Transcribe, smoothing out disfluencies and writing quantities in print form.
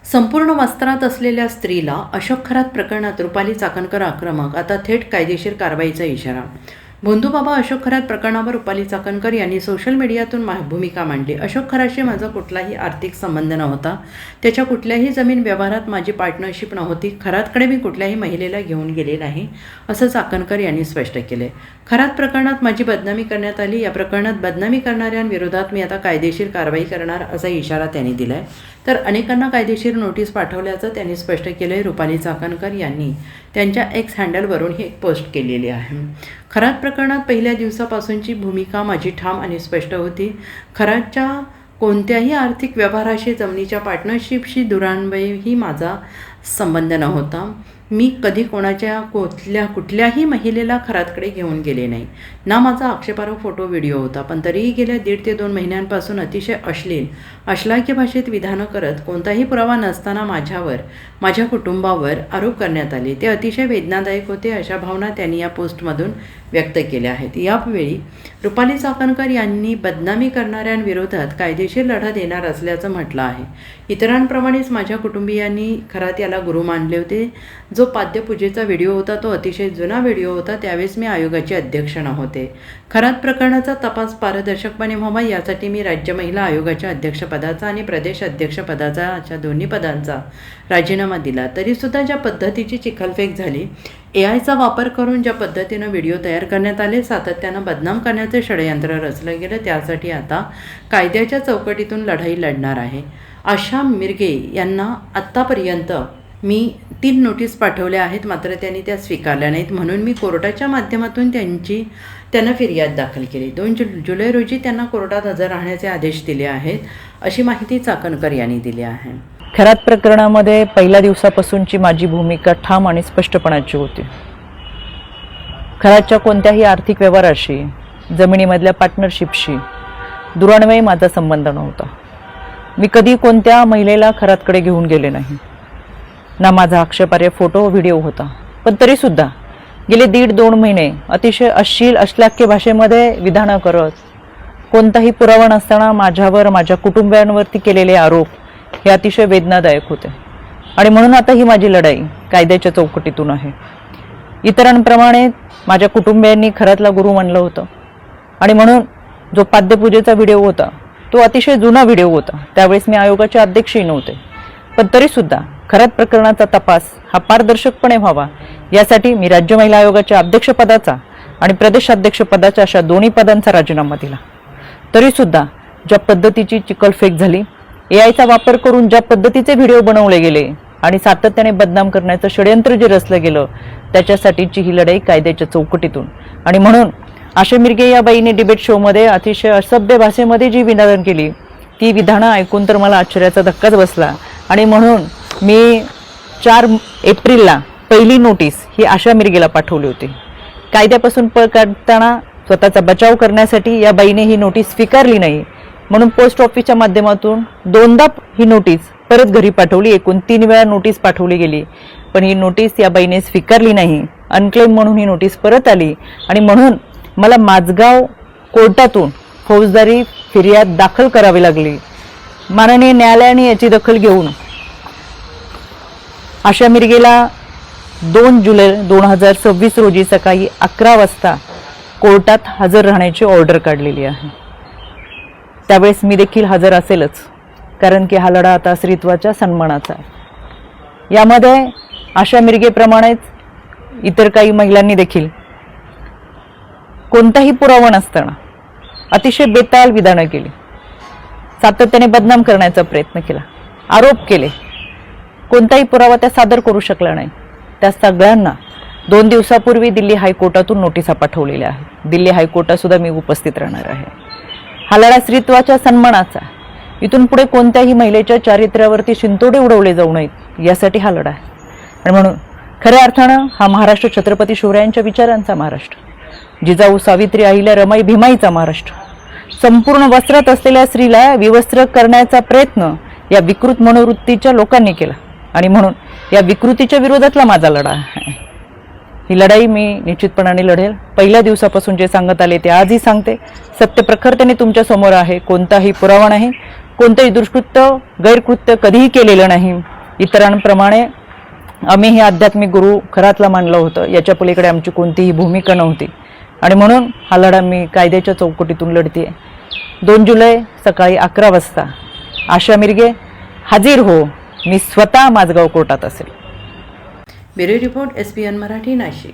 संपूर्ण वस्त्रात असलेल्या स्त्रीला अशोक खरात प्रकरणात रुपाली चाकणकर आक्रमक, आता थेट कायदेशीर कारवाईचा इशारा. भोंदूबाबा अशोक खरात प्रकरणावर रुपाली चाकणकर यांनी सोशल मीडियातून भूमिका मांडली. अशोक खरातशी माझा कुठलाही आर्थिक संबंध नव्हता. त्याच्या कुठल्याही जमीन व्यवहारात माझी पार्टनरशिप नव्हती. खरातकडे मी कुठल्याही महिलेला घेऊन गेले नाही, असं चाकणकर यांनी स्पष्ट केले. खरात प्रकरणात माझी बदनामी करण्यात आली. या प्रकरणात बदनामी करणाऱ्यांविरोधात मी आता कायदेशीर कारवाई करणार, असा इशारा त्यांनी दिलाय. तर अनेकांना कायदेशीर नोटीस पाठवल्याचं त्यांनी स्पष्ट केलंय. रुपाली चाकणकर यांनी त्यांच्या एक्स हँडलवरून ही एक पोस्ट केलेली आहे. खरात प्रकरणात पहिल्या दिवसापासूनची भूमिका माझी ठाम आणि स्पष्ट होती. खरातच्या कोणत्याही आर्थिक व्यवहाराशी, जमिनीच्या पार्टनरशिपशी दुरान्वयही माझा संबंध नव्हता. मी कधी कोणाच्या कुठल्याही महिलेला खरातकडे घेऊन गेले नाही, ना माझा आक्षेपार्ह फोटो व्हिडिओ होता. पण तरीही गेल्या 1.5 ते 2 महिन्यांपासून अतिशय अश्लील भाषेत विधानं करत, कोणताही पुरावा नसताना माझ्यावर, माझ्या कुटुंबावर आरोप करण्यात आले. ते अतिशय वेदनादायक होते, अशा भावना त्यांनी या पोस्टमधून व्यक्त केल्या आहेत. यावेळी रुपाली चाकणकर यांनी बदनामी करणाऱ्यांविरोधात कायदेशीर लढा देणार असल्याचं म्हटलं आहे. इतरांप्रमाणेच माझ्या कुटुंबियांनी खरात याला गुरु मानले होते. जो पाद्यपूजेचा व्हिडिओ होता तो अतिशय जुना व्हिडिओ होता. त्यावेळेस मी आयोगाचे अध्यक्ष नव्हते. खरात प्रकरणाचा तपास पारदर्शकपणे व्हावा यासाठी मी राज्य महिला आयोगाच्या अध्यक्षपदाचा आणि प्रदेश अध्यक्षपदाचा, अशा दोन्ही पदांचा राजीनामा दिला. तरीसुद्धा ज्या पद्धतीची चिखलफेक झाली, AI चा वापर करून ज्या पद्धतीनं व्हिडिओ तयार करण्यात आले, सातत्यानं बदनाम करण्याचे षडयंत्र रचलं गेलं, त्यासाठी आता कायद्याच्या चौकटीतून लढाई लढणार आहे. आशा मिरगे यांना आत्तापर्यंत मी 3 नोटीस पाठवल्या आहेत, मात्र त्यांनी त्या स्वीकारल्या नाहीत. म्हणून मी कोर्टाच्या माध्यमातून त्यांना फिर्याद दाखल केली. 2 जुलै रोजी त्यांना कोर्टात हजर राहण्याचे आदेश दिले आहेत, अशी माहिती चाकणकर यांनी दिली आहे. खरात प्रकरणामध्ये पहिल्या दिवसापासूनची माझी भूमिका ठाम आणि स्पष्टपणाची होती. खरातच्या कोणत्याही आर्थिक व्यवहाराशी, जमिनीमधल्या पार्टनरशिपशी दुरान्वयी माझा संबंध नव्हता. मी कधी कोणत्या महिलेला खरातकडे घेऊन गेले नाही, ना माझा आक्षेपार्ह फोटो व्हिडिओ होता. पण तरीसुद्धा गेले 1.5-2 महिने अतिशय अश्लील भाषेमध्ये विधानं करत, कोणताही पुरावा नसताना माझ्यावर, माझ्या कुटुंबियांवरती केलेले आरोप हे अतिशय वेदनादायक होते. आणि म्हणून आता ही माझी लढाई कायद्याच्या चौकटीतून आहे. इतरांप्रमाणे माझ्या कुटुंबियांनी खरातला गुरु मानलं होतं, आणि म्हणून जो पाद्यपूजेचा व्हिडिओ होता तो अतिशय जुना व्हिडिओ होता. त्यावेळेस मी आयोगाचे अध्यक्षही नव्हते. पण तरीसुद्धा खरात प्रकरणाचा तपास हा पारदर्शकपणे व्हावा यासाठी मी राज्य महिला आयोगाच्या अध्यक्षपदाचा आणि प्रदेश अध्यक्षपदाच्या, अशा दोन्ही पदांचा राजीनामा दिला. तरीसुद्धा ज्या पद्धतीची चिखलफेक झाली, AI चा वापर करून ज्या पद्धतीचे व्हिडिओ बनवले गेले आणि सातत्याने बदनाम करण्याचं षडयंत्र जे रचलं गेलं, त्याच्यासाठीची ही लढाई कायद्याच्या चौकटीतून. आणि म्हणून आशा मिरगे या बाईने डिबेट शोमध्ये अतिशय असभ्य भाषेमध्ये जी विधानं केली, ती विधानं ऐकून तर मला आश्चर्याचा धक्काच बसला. आणि म्हणून मी 4 एप्रिलला पहिली नोटीस ही आशा मिरगेला पाठवली होती. कायद्यापासून पळ काढताना स्वतःचा बचाव करण्यासाठी या बाईने ही नोटीस स्वीकारली नाही, म्हणून पोस्ट ऑफिसच्या माध्यमातून 2दा ही नोटीस परत घरी पाठवली. एकूण 3 वेळा नोटीस पाठवली गेली, पण ही नोटीस या बाईने स्वीकारली नाही. अनक्लेम म्हणून ही नोटीस परत आली, आणि म्हणून मला माझगाव कोर्टातून फौजदारी फिर्याद दाखल करावी लागली. माननीय न्यायालयाने याची दखल घेऊन आशा मिरगेला 2 जुलै 2026 रोजी सकाळी 11 वाजता कोर्टात हजर राहण्याची ऑर्डर काढलेली आहे. त्यावेळेस मी देखील हजर असेलच, कारण की हा लढा आता स्त्रीत्वाच्या सन्मानाचा आहे. यामध्ये आशा मिरगेप्रमाणेच इतर काही महिलांनी देखील कोणताही पुरावा नसताना अतिशय बेताल विधानं केली, सातत्याने बदनाम करण्याचा प्रयत्न केला, आरोप केले. कोणताही पुरावा त्या सादर करू शकला नाही. त्या सगळ्यांना 2 दिवसापूर्वी दिल्ली हायकोर्टातून नोटिसा पाठवलेल्या आहेत. दिल्ली हायकोर्टात सुद्धा मी उपस्थित राहणार आहे. हा लढा स्त्रीत्वाच्या सन्मानाचा. इथून पुढे कोणत्याही महिलेच्या चारित्र्यावरती शिंतोडे उडवले जाऊ नयेत यासाठी हा लढा आहे. आणि म्हणून खऱ्या अर्थानं हा महाराष्ट्र छत्रपती शिवरायांच्या विचारांचा महाराष्ट्र, जिजाऊ सावित्री अहिल्या रमाई भीमाईचा महाराष्ट्र. संपूर्ण वस्त्रात असलेल्या स्त्रीला विवस्त्र करण्याचा प्रयत्न या विकृत मनोवृत्तीच्या लोकांनी केला, आणि म्हणून या विकृतीच्या विरोधातला माझा लढा आहे. ही लढाई मी निश्चितपणाने लढेल. पहिल्या दिवसापासून जे सांगत आले ते आजही सांगते. सत्य प्रखरतेने तुमच्या समोर आहे. कोणताही पुरावा नाही, कोणतेही दुष्कृत्य, गैरकृत्य कधीही केलेलं नाही. इतरांप्रमाणे आम्ही हे आध्यात्मिक गुरु खरातला मानलं होतं. याच्या पलीकडे आमची कोणतीही भूमिका नव्हती आणि म्हणून हा लढा मी कायद्याच्या चौकटीतून लढते. 2 जुलै सकाळी 11 वाजता आशा मिरगे हाजीर हो, मी स्वतः माझगाव कोर्टात असेल. Bureau report SBN Marathi, Nashik.